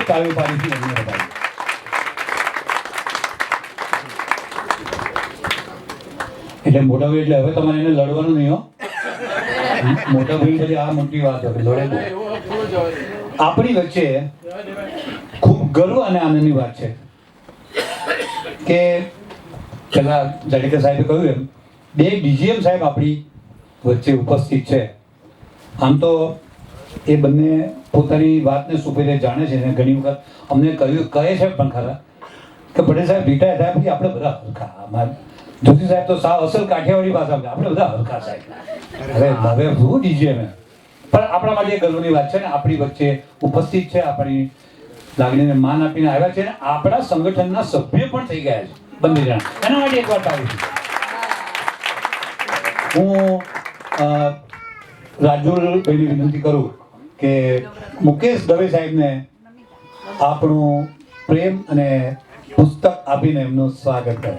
ખૂબ તાળીઓ પાડીથી એમને વધાવી. એટલે મોટા ભાઈ એટલે હવે તમારે એને લડવાનું નહીં હો. મોટા ભાઈ બધી આ મોટી વાત હોય લડે. આપણી વચ્ચે ખૂબ ગર્વ અને આનંદની વાત છે કે પેલા જાડેજા સાહેબે કહ્યું એમ 2 ડીજીએમ સાહેબ આપણી વચ્ચે ઉપસ્થિત છે. આમ તો એ બંને પોતાની વાતને સુપેરે જાણે છે અને ઘણી વખત અમને કહે છે પણ ખરા કે પટેલ સાહેબ રિટાયર થયા પછી આપણે બધા હરખા. જોશી સાહેબ તો સાવ અસલ કાઠિયાવાડી ભાષા આપણે બધા હરખા સાહેબ. હવે શું ડીજીએમ પણ આપણા માટે ગર્વની વાત છે ને આપણી વચ્ચે ઉપસ્થિત છે, આપણી લાગણીને માન આપીને આવ્યા છે અને આપણા સંગઠનના સભ્ય પણ થઈ ગયા છે બંને જણા. એના માટે એક વાત આવી છે. હું રાજુભાઈને વિનંતી કરું કે મુકેશ દવે સાહેબને આપણું પ્રેમ અને પુસ્તક આપીને એમનું સ્વાગત કરે.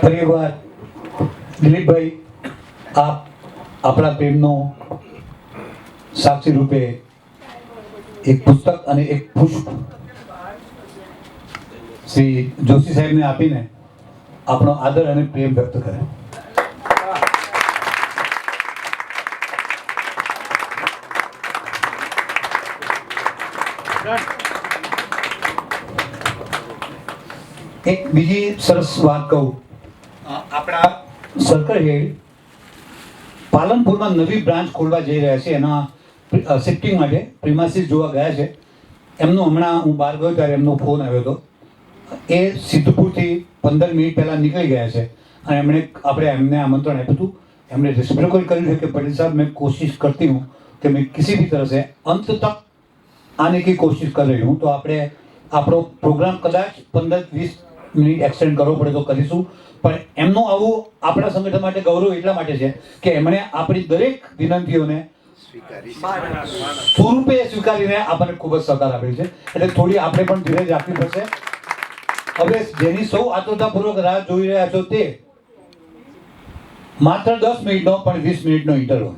ફરી એક વાર દિલીપભાઈ, આપ આપણા પ્રેમનો સાક્ષી રૂપે એક પુસ્તક અને એક પુષ્પ શ્રી જોશી સાહેબને આપીને આપણો આદર અને પ્રેમ વ્યક્ત કરે. એક બીજી સરસ વાત કહું. આપણા સર્કલ હેડ પાલનપુરમાં નવી બ્રાન્ચ ખોલવા જઈ રહ્યા છે. એના શિફ્ટિંગ માટે પ્રિમાસીસ જોવા ગયા છે. એમનું હમણાં હું બહાર ગયો ત્યારે એમનો ફોન આવ્યો હતો. એ સિદ્ધપુરથી 15 મિનિટ પહેલાં નીકળી ગયા છે અને આપણે એમને આમંત્રણ આપ્યું હતું. એમણે રેસિપ્રોકલ કર્યું છે કે પટેલ સાहब मैं कोशिश करती हूँ कि मैं किसी भी तरह से अंत तक आने की कोशिश कर रही हूँ. તો આપણે આપણો પ્રોગ્રામ કદાચ 15-20 મિનિટ એક્સટેન્ડ કરવો પડે તો કરીશું. પણ એમનું આવું આપણા સંગઠન માટે ગૌરવ એટલા માટે છે કે એમણે આપણી દરેક વિનંતીઓને સ્વરૂપે સ્વીકારીને આપણને ખૂબ જ સહકાર આપેલ છે. એટલે થોડી આપણે પણ ધીરજ રાખવી પડશે. હવે જેની સૌ આતુરતાપૂર્વક રાહ જોઈ રહ્યા છો તે માત્ર 10 મિનિટનો પણ 20 મિનિટનો ઇન્ટરવલ.